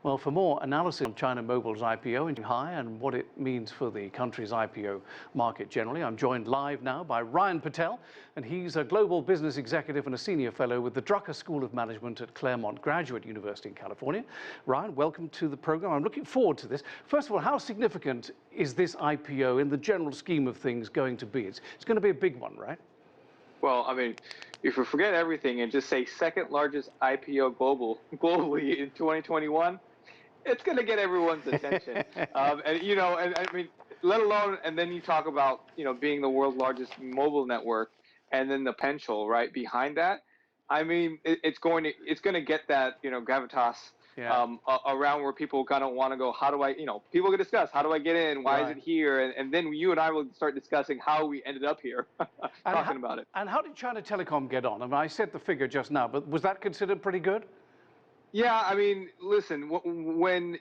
Well, for more analysis on China Mobile's IPO in Shanghai and what it means for the country's IPO market generally, I'm joined live now by Ryan Patel, and he's a global business executive and a senior fellow with the Drucker School of Management at Claremont Graduate University in California. Ryan, welcome to the program. I'm looking forward to this. First of all, how significant is this IPO in the general scheme of things going to be? It's going to be a big one, right? Well, I mean, if you forget everything and just say second largest IPO globally in 2021, it's going to get everyone's attention. And I mean, let alone, and then you talk about, being the world's largest mobile network, and then the potential right behind that. I mean, it's going to get that, gravitas. Yeah. Around where people kind of want to go, how do I, people can discuss, how do I get in? Why is it here? And then you and I will start discussing how we ended up here, talking about it. And how did China Telecom get on? I mean, I said the figure just now, but was that considered pretty good? Yeah, I mean, listen, when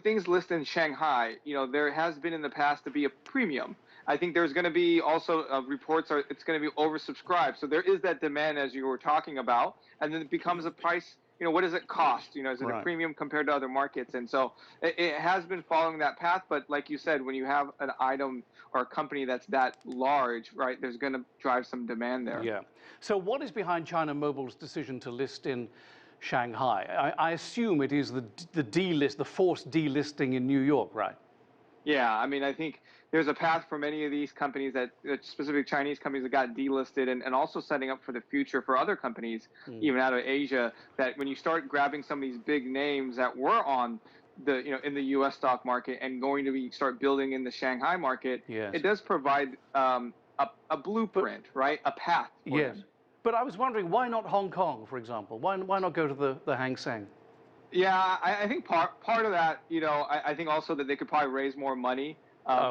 things list in Shanghai, there has been in the past to be a premium. I think there's going to be also reports it's going to be oversubscribed. So there is that demand, as you were talking about, and then it becomes a price. What does it cost? Is it a premium compared to other markets? And so it has been following that path. But like you said, when you have an item or a company that's that large, right, there's going to drive some demand there. Yeah. So what is behind China Mobile's decision to list in Shanghai? I assume it is the forced delisting in New York, right? Yeah, I mean, I think there's a path for many of these companies that specifically Chinese companies that got delisted and also setting up for the future for other companies, even out of Asia, that when you start grabbing some of these big names that were on the, in the U.S. stock market and going to start building in the Shanghai market, it does provide a blueprint, right? A path for them. But I was wondering, why not Hong Kong, for example? Why not go to the Hang Seng? Yeah, I think part of that, I think also that they could probably raise more money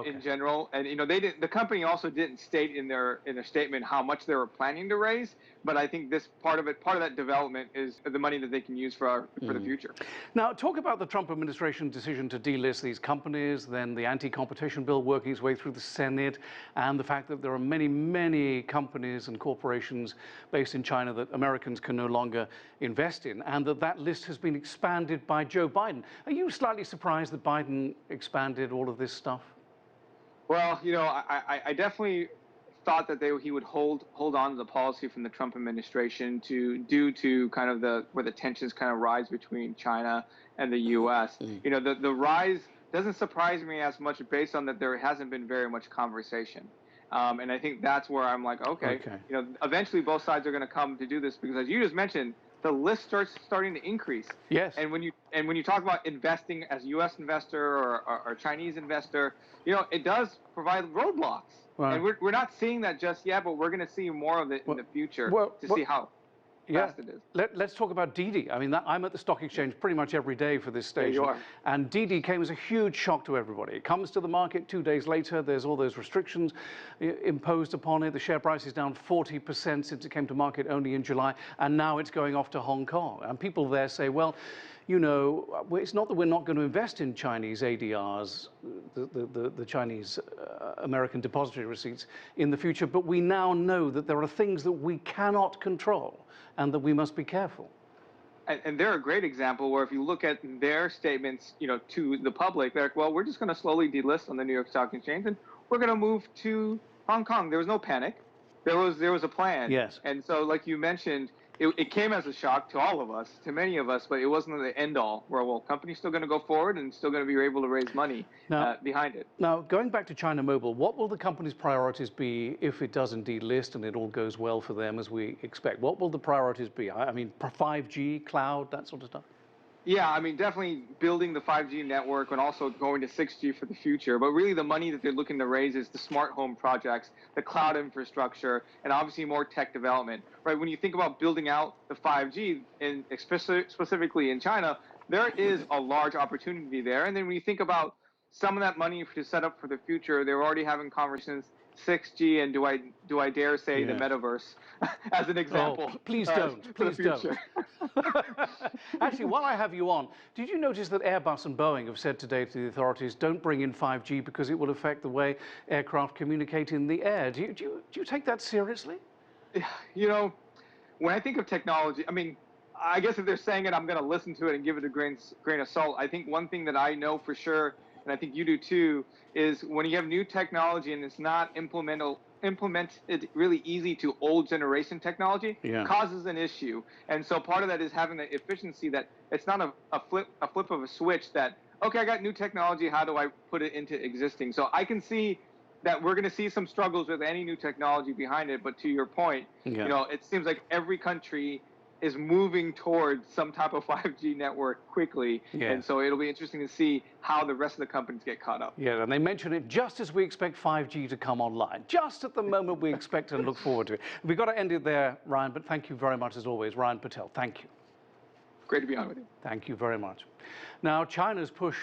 in general, and the company also didn't state in their statement how much they were planning to raise, but I think this part of that development is the money that they can use for the future. Now, talk about the Trump administration decision to delist these companies, then the anti-competition bill working its way through the Senate, and the fact that there are many companies and corporations based in China that Americans can no longer invest in, and that list has been expanded by Joe Biden. Are you slightly surprised that Biden expanded all of this stuff? Well, I definitely thought that he would hold on to the policy from the Trump administration due to kind of where the tensions kind of rise between China and the U.S. The rise doesn't surprise me as much based on that there hasn't been very much conversation. And I think that's where I'm like, okay. Eventually both sides are going to come to do this because, as you just mentioned, the list starting to increase. Yes. And when you talk about investing as a U.S. investor or Chinese investor, it does provide roadblocks. Right. And we're not seeing that just yet, but we're going to see more of it in the future to see how fast it is. Let's talk about Didi. I mean, I'm at the stock exchange pretty much every day for this station. Yeah, you are. And Didi came as a huge shock to everybody. It comes to the market 2 days later. There's all those restrictions imposed upon it. The share price is down 40% since it came to market only in July. And now it's going off to Hong Kong. And people there say, well, it's not that we're not going to invest in Chinese ADRs, the Chinese American depository receipts in the future, but we now know that there are things that we cannot control and that we must be careful. And they're a great example where if you look at their statements, to the public, they're like, well, we're just going to slowly delist on the New York Stock Exchange and we're going to move to Hong Kong. There was no panic. There was a plan. Yes. And so, like you mentioned, it came as a shock to all of us, to many of us, but it wasn't the end all. Where company's still going to go forward and still going to be able to raise money behind it. Now, going back to China Mobile, what will the company's priorities be if it does indeed list and it all goes well for them as we expect? What will the priorities be? I mean, 5G, cloud, that sort of stuff. Yeah, I mean, definitely building the 5G network and also going to 6G for the future. But really the money that they're looking to raise is the smart home projects, the cloud infrastructure, and obviously more tech development. Right? When you think about building out the 5G, and specifically in China, there is a large opportunity there. And then when you think about some of that money to set up for the future, they're already having conversations 6G and do I dare say the metaverse as an example. Oh, please don't. Please don't. Actually, while I have you on, did you notice that Airbus and Boeing have said today to the authorities, don't bring in 5G because it will affect the way aircraft communicate in the air? Do you take that seriously? When I think of technology, I mean, I guess if they're saying it, I'm going to listen to it and give it a grain of salt. I think one thing that I know for sure, and I think you do too, is when you have new technology and it's not implemented really easy to old generation technology, Yeah. causes an issue. And so part of that is having the efficiency that it's not a flip of a switch that, okay, I got new technology, how do I put it into existing? So I can see that we're going to see some struggles with any new technology behind it. But to your point, Yeah. you know, it seems like every country is moving towards some type of 5G network quickly. Yeah. And so it'll be interesting to see how the rest of the companies get caught up. Yeah, and they mention it just as we expect 5G to come online, just at the moment we expect and look forward to it. We've got to end it there, Ryan, but thank you very much as always. Ryan Patel, thank you. Great to be on with you. Thank you very much. Now, China's push